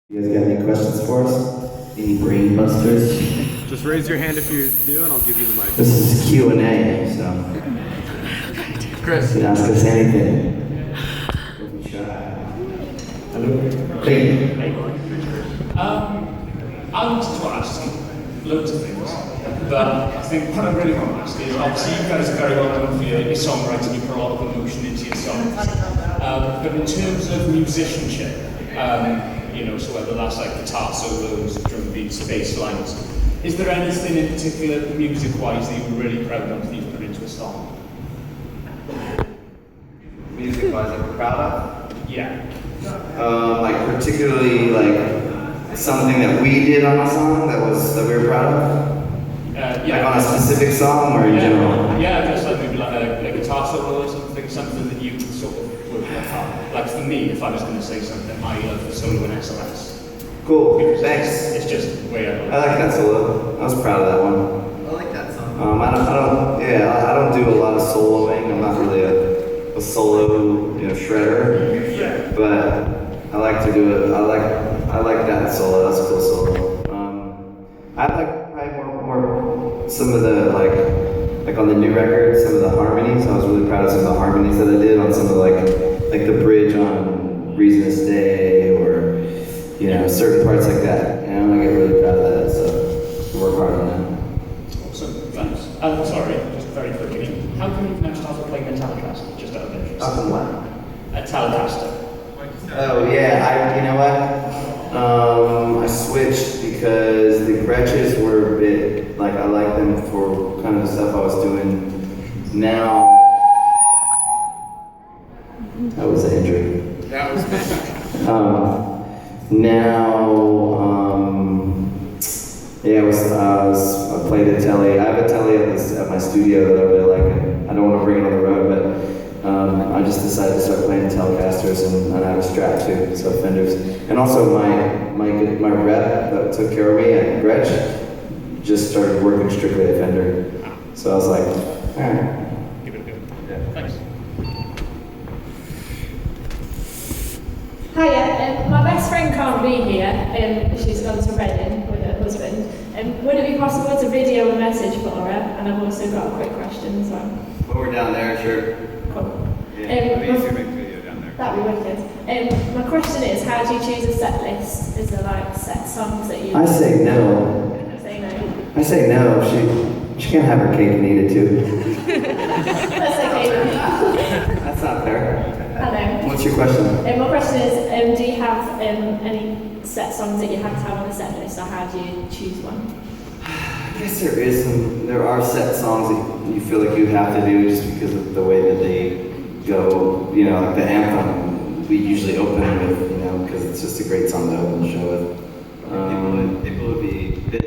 You guys got any questions for us? Any brain busters? Just raise your hand if you do, and I'll give you the mic. This is Q&A, so Chris. you can ask us anything. Don't be shy. Hello? Hey. I wanted to ask loads of things, but I think what I really want to ask is, obviously you guys are very well known for your songwriting, you put a lot of emotion into your songs, but in terms of musicianship, so whether that's like guitar solos, drum beats, bass lines, is there anything in particular music-wise that you're really proud of that you've put into a song? Music-wise, that we're proud of? Yeah. Like particularly like something that we did on a song that we were proud of? Yeah. Like on a specific song or in general? Yeah, I guess like maybe like a guitar solo or something that you sort of would have. Like for me, if I was going to say something, I love the solo in SOS. Cool, Because thanks. It's just the way I I like that solo. I was proud of that one. I like that song. I don't do a lot of soloing. I'm not really a solo, shredder. Yeah. But I like to do it. I like that solo. That's a cool solo. I like probably more some of the like on the new record, some of the harmonies. I was really proud of some of the harmonies that I did on some of like the bridge on Reason to Stay or certain parts like that. I get really proud of that. So I work hard on that. Awesome, thanks. Sorry, just very quickly. How come you've now started playing the Telecaster, just out of interest? Awesome what? A Telecaster. Oh yeah, you know what? I switched because the Gretches were a bit like I like them for kind of the stuff I was doing. Now that was an injury. That was magic. I played a telly. I have a telly at my studio that I really like. And I don't want to bring it on the road, but I just decided to start playing Telecasters, and I have a Strat too, so Fenders. And also my rep that took care of me at Gretsch just started working strictly at Fender. So I was like, all right. Give it a go. Yeah. Thanks. Hiya, my best friend can't be here. She's gone to Reading with her husband. Would it be possible to video a message for her? And I've also got a quick question as well. When we're down there, sure. Cool. It'd be easy to make a video down there. That'd be wicked. My question is, how do you choose a set list? Is there like set songs that you I say no. say no? I say no. She can't have her cake and eat it too. That's okay. That's not fair. I know. What's your question? My question is, do you have any set songs that you have to have on the set list, or how do you choose one? I guess there are set songs that you feel like you have to do just because of the way that they go, like the anthem, we usually open with, because it's just a great song to open the show with. People would be